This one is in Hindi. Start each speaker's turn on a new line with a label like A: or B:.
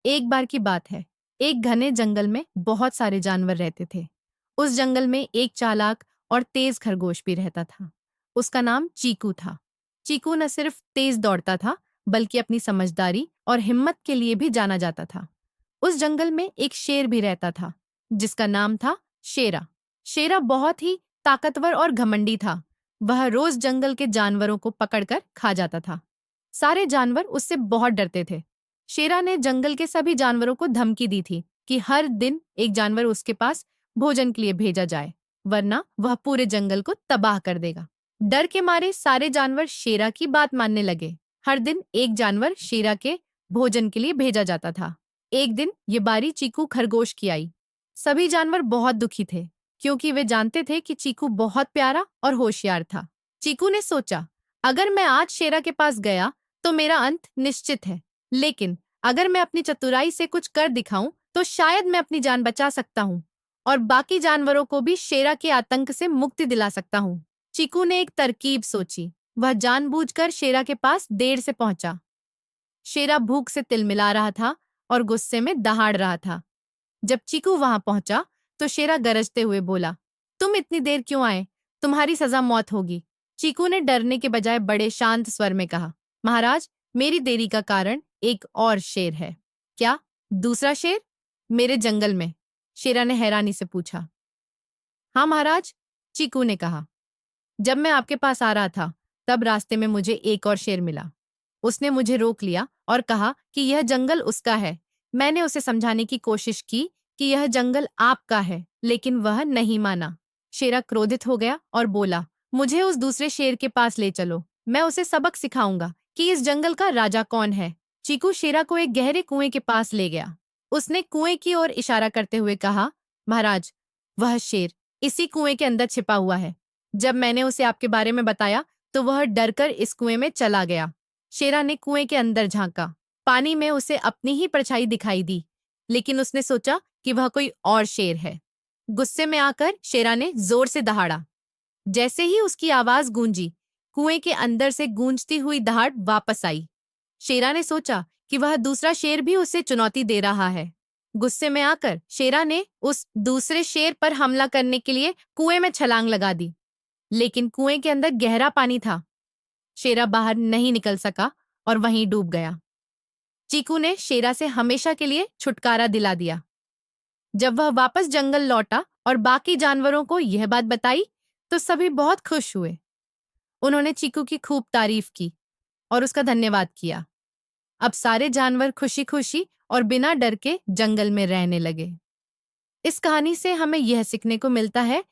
A: एक बार की बात है। एक घने जंगल में बहुत सारे जानवर रहते थे। उस जंगल में एक चालाक और तेज खरगोश भी रहता था। उसका नाम चीकू था। चीकू न सिर्फ तेज दौड़ता था, बल्कि अपनी समझदारी और हिम्मत के लिए भी जाना जाता था। उस जंगल में एक शेर भी रहता था, जिसका नाम था शेरा। शेरा बहुत ही ताकतवर और घमंडी था। वह रोज जंगल के जानवरों को पकड़कर खा जाता था। सारे जानवर उससे बहुत डरते थे। शेरा ने जंगल के सभी जानवरों को धमकी दी थी कि हर दिन एक जानवर उसके पास भोजन के लिए भेजा जाए, वरना वह पूरे जंगल को तबाह कर देगा। डर के मारे सारे जानवर शेरा की बात मानने लगे। हर दिन एक जानवर शेरा के भोजन के लिए भेजा जाता था। एक दिन ये बारी चीकू खरगोश की आई। सभी जानवर बहुत दुखी थे, क्योंकि वे जानते थे कि चीकू बहुत प्यारा और होशियार था। चीकू ने सोचा, अगर मैं आज शेरा के पास गया तो मेरा अंत निश्चित है, लेकिन अगर मैं अपनी चतुराई से कुछ कर दिखाऊं तो शायद मैं अपनी जान बचा सकता हूँ और बाकी जानवरों को भी शेरा के आतंक से मुक्ति दिला सकता हूँ। चीकू ने एक तरकीब सोची। वह जानबूझकर शेरा के पास देर से पहुंचा। शेरा भूख से तिलमिला रहा था और गुस्से में दहाड़ रहा था। जब चीकू वहां पहुंचा तो शेरा गरजते हुए बोला, तुम इतनी देर क्यों आए? तुम्हारी सजा मौत होगी। चीकू ने डरने के बजाय बड़े शांत स्वर में कहा, महाराज, मेरी देरी का कारण एक और शेर है। क्या? दूसरा शेर? मेरे जंगल में? शेरा ने हैरानी से पूछा। हाँ महाराज, चीकू ने कहा। जब मैं आपके पास आ रहा था, तब रास्ते में मुझे एक और शेर मिला। उसने मुझे रोक लिया और कहा कि यह जंगल उसका है। मैंने उसे समझाने की कोशिश की कि यह जंगल आपका है, लेकिन वह नहीं माना। शेरा क्रोधित हो गया और बोला, मुझे उस दूसरे शेर के पास ले चलो। मैं उसे सबक सिखाऊंगा कि इस जंगल का राजा कौन है। चीकू शेरा को एक गहरे कुएं के पास ले गया। उसने कुएं की ओर इशारा करते हुए कहा, महाराज, वह शेर इसी कुएं के अंदर छिपा हुआ है। जब मैंने उसे आपके बारे में बताया तो वह डरकर इस कुएं में चला गया। शेरा ने कुएं के अंदर झांका। पानी में उसे अपनी ही परछाई दिखाई दी, लेकिन उसने सोचा कि वह कोई और शेर है। गुस्से में आकर शेरा ने जोर से दहाड़ा। जैसे ही उसकी आवाज गूंजी, कुएं के अंदर से गूंजती हुई दहाड़ वापस आई। शेरा ने सोचा कि वह दूसरा शेर भी उसे चुनौती दे रहा है। गुस्से में आकर शेरा ने उस दूसरे शेर पर हमला करने के लिए कुएं में छलांग लगा दी, लेकिन कुएं के अंदर गहरा पानी था। शेरा बाहर नहीं निकल सका और वहीं डूब गया। चीकू ने शेरा से हमेशा के लिए छुटकारा दिला दिया। जब वह वापस जंगल लौटा और बाकी जानवरों को यह बात बताई, तो सभी बहुत खुश हुए। उन्होंने चीकू की खूब तारीफ की और उसका धन्यवाद किया। अब सारे जानवर खुशी खुशी और बिना डर के जंगल में रहने लगे। इस कहानी से हमें यह सीखने को मिलता है